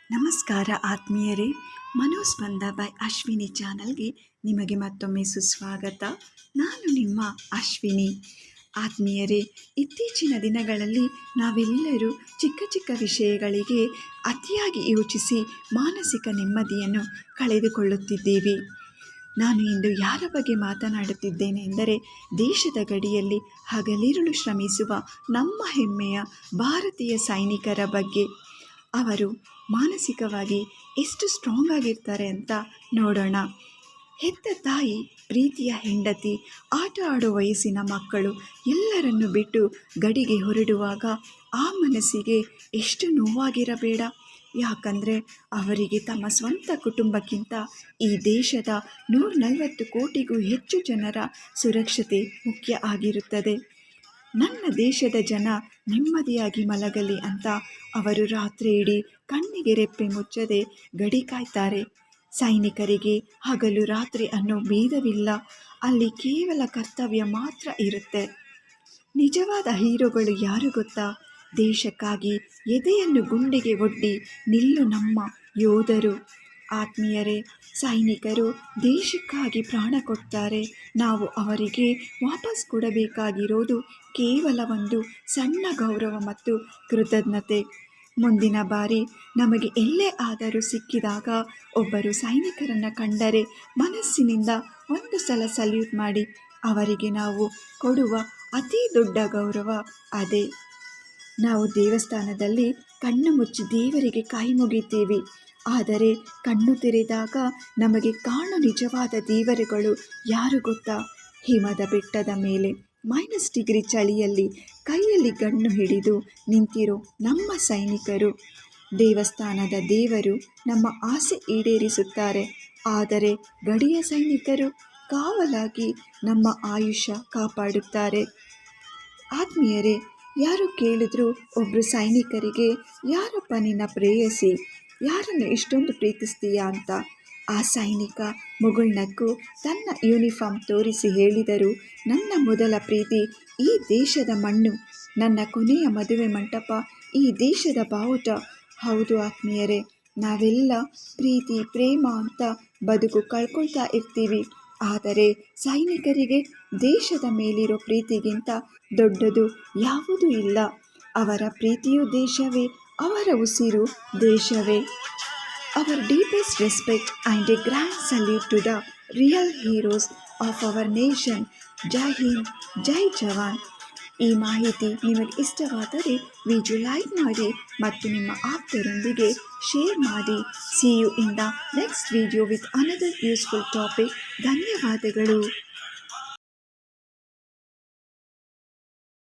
ನಮಸ್ಕಾರ ಆತ್ಮೀಯರೇ, ಮನೋಸ್ಪಂದ ಬೈ ಅಶ್ವಿನಿ ಚಾನಲ್ಗೆ ನಿಮಗೆ ಮತ್ತೊಮ್ಮೆ ಸುಸ್ವಾಗತ. ನಾನು ನಿಮ್ಮ ಅಶ್ವಿನಿ. ಆತ್ಮೀಯರೇ, ಇತ್ತೀಚಿನ ದಿನಗಳಲ್ಲಿ ನಾವೆಲ್ಲರೂ ಚಿಕ್ಕ ಚಿಕ್ಕ ವಿಷಯಗಳಿಗೆ ಅತಿಯಾಗಿ ಯೋಚಿಸಿ ಮಾನಸಿಕ ನೆಮ್ಮದಿಯನ್ನು ಕಳೆದುಕೊಳ್ಳುತ್ತಿದ್ದೇವೆ. ನಾನು ಇಂದು ಯಾರ ಬಗ್ಗೆ ಮಾತನಾಡುತ್ತಿದ್ದೇನೆ ಎಂದರೆ, ದೇಶದ ಗಡಿಯಲ್ಲಿ ಹಗಲಿರುಳು ಶ್ರಮಿಸುವ ನಮ್ಮ ಹೆಮ್ಮೆಯ ಭಾರತೀಯ ಸೈನಿಕರ ಬಗ್ಗೆ. ಅವರು ಮಾನಸಿಕವಾಗಿ ಎಷ್ಟು ಸ್ಟ್ರಾಂಗ್ ಆಗಿರ್ತಾರೆ ಅಂತ ನೋಡೋಣ. ಹೆತ್ತ ತಾಯಿ, ಪ್ರೀತಿಯ ಹೆಂಡತಿ, ಆಟ ಆಡೋ ವಯಸ್ಸಿನ ಮಕ್ಕಳು ಎಲ್ಲರನ್ನು ಬಿಟ್ಟು ಗಡಿಗೆ ಹೊರಡುವಾಗ ಆ ಮನಸ್ಸಿಗೆ ಎಷ್ಟು ನೋವಾಗಿರಬೇಡ. ಯಾಕಂದರೆ ಅವರಿಗೆ ತಮ್ಮ ಸ್ವಂತ ಕುಟುಂಬಕ್ಕಿಂತ ಈ ದೇಶದ 140 ಕೋಟಿಗೂ ಹೆಚ್ಚು ಜನರ ಸುರಕ್ಷತೆ ಮುಖ್ಯ ಆಗಿರುತ್ತದೆ. ನನ್ನ ದೇಶದ ಜನ ನೆಮ್ಮದಿಯಾಗಿ ಮಲಗಲಿ ಅಂತ ಅವರು ರಾತ್ರಿ ಇಡೀ ಕಣ್ಣಿಗೆ ರೆಪ್ಪೆ ಮುಚ್ಚದೆ ಗಡಿ ಕಾಯ್ತಾರೆ. ಸೈನಿಕರಿಗೆ ಹಗಲು ರಾತ್ರಿ ಅನ್ನೋ ಭೇದವಿಲ್ಲ. ಅಲ್ಲಿ ಕೇವಲ ಕರ್ತವ್ಯ ಮಾತ್ರ ಇರುತ್ತೆ. ನಿಜವಾದ ಹೀರೋಗಳು ಯಾರು ಗೊತ್ತಾ? ದೇಶಕ್ಕಾಗಿ ಎದೆಯನ್ನು ಗುಂಡಿಗೆ ಒಡ್ಡಿ ನಿಲ್ಲು ನಮ್ಮ ಯೋಧರು. ಆತ್ಮೀಯರೇ, ಸೈನಿಕರು ದೇಶಕ್ಕಾಗಿ ಪ್ರಾಣ ಕೊಡ್ತಾರೆ. ನಾವು ಅವರಿಗೆ ವಾಪಸ್ ಕೊಡಬೇಕಾಗಿರೋದು ಕೇವಲ ಒಂದು ಸಣ್ಣ ಗೌರವ ಮತ್ತು ಕೃತಜ್ಞತೆ. ಮುಂದಿನ ಬಾರಿ ನಮಗೆ ಎಲ್ಲೇ ಆದರೂ ಸಿಕ್ಕಿದಾಗ ಒಬ್ಬರು ಸೈನಿಕರನ್ನು ಕಂಡರೆ ಮನಸ್ಸಿನಿಂದ ಒಂದು ಸಲ ಸಲ್ಯೂಟ್ ಮಾಡಿ. ಅವರಿಗೆ ನಾವು ಕೊಡುವ ಅತಿ ದೊಡ್ಡ ಗೌರವ ಅದೇ. ನಾವು ದೇವಸ್ಥಾನದಲ್ಲಿ ಕಣ್ಣು ಮುಚ್ಚಿ ದೇವರಿಗೆ ಕೈ ಮುಗಿತೀವಿ, ಆದರೆ ಕಣ್ಣು ತೆರೆದಾಗ ನಮಗೆ ಕಾಣೋ ನಿಜವಾದ ದೇವರುಗಳು ಯಾರು ಗೊತ್ತಾ? ಹಿಮದ ಬೆಟ್ಟದ ಮೇಲೆ -ಡಿಗ್ರಿ ಚಳಿಯಲ್ಲಿ ಕೈಯಲ್ಲಿ ಗನ್ನು ಹಿಡಿದು ನಿಂತಿರೋ ನಮ್ಮ ಸೈನಿಕರು. ದೇವಸ್ಥಾನದ ದೇವರು ನಮ್ಮ ಆಸೆ ಈಡೇರಿಸುತ್ತಾರೆ, ಆದರೆ ಗಡಿಯ ಸೈನಿಕರು ಕಾವಲಾಗಿ ನಮ್ಮ ಆಯುಷ್ಯ ಕಾಪಾಡುತ್ತಾರೆ. ಆತ್ಮೀಯರೇ, ಯಾರು ಕೇಳಿದ್ರು ಒಬ್ಬರು ಸೈನಿಕರಿಗೆ, ಯಾರಪ್ಪ ನಿನ್ನ ಪ್ರೇಯಸಿ, ಯಾರನ್ನು ಇಷ್ಟೊಂದು ಪ್ರೀತಿಸ್ತೀಯಾ ಅಂತ. ಆ ಸೈನಿಕ ಮುಗುಳ್ನಕ್ಕು ತನ್ನ ಯೂನಿಫಾರ್ಮ್ ತೋರಿಸಿ ಹೇಳಿದರು, ನನ್ನ ಮೊದಲ ಪ್ರೀತಿ ಈ ದೇಶದ ಮಣ್ಣು, ನನ್ನ ಕೊನೆಯ ಮದುವೆ ಮಂಟಪ ಈ ದೇಶದ ಬಾವುಟ. ಹೌದು ಆತ್ಮೀಯರೇ, ನಾವೆಲ್ಲ ಪ್ರೀತಿ ಪ್ರೇಮ ಅಂತ ಬದುಕು ಕಳ್ಕೊಳ್ತಾ ಇರ್ತೀವಿ, ಆದರೆ ಸೈನಿಕರಿಗೆ ದೇಶದ ಮೇಲಿರೋ ಪ್ರೀತಿಗಿಂತ ದೊಡ್ಡದು ಯಾವುದೂ ಇಲ್ಲ. ಅವರ ಪ್ರೀತಿಯು ದೇಶವೇ, ಅವರ ಉಸಿರು ದೇಶವೇ. Our deepest respect and a grand salute to the real heroes of our nation. ಜೈ ಹಿಂದ್, ಜೈ ಜವಾನ್. ಈ ಮಾಹಿತಿ ನಿಮಗೆ ಇಷ್ಟವಾದರೆ ವಿಡಿಯೋ ಲೈಕ್ ಮಾಡಿ ಮತ್ತು ನಿಮ್ಮ ಆಪ್ತರೊಂದಿಗೆ ಶೇರ್ ಮಾಡಿ. See you in the next video with another useful topic. ಧನ್ಯವಾದಗಳು.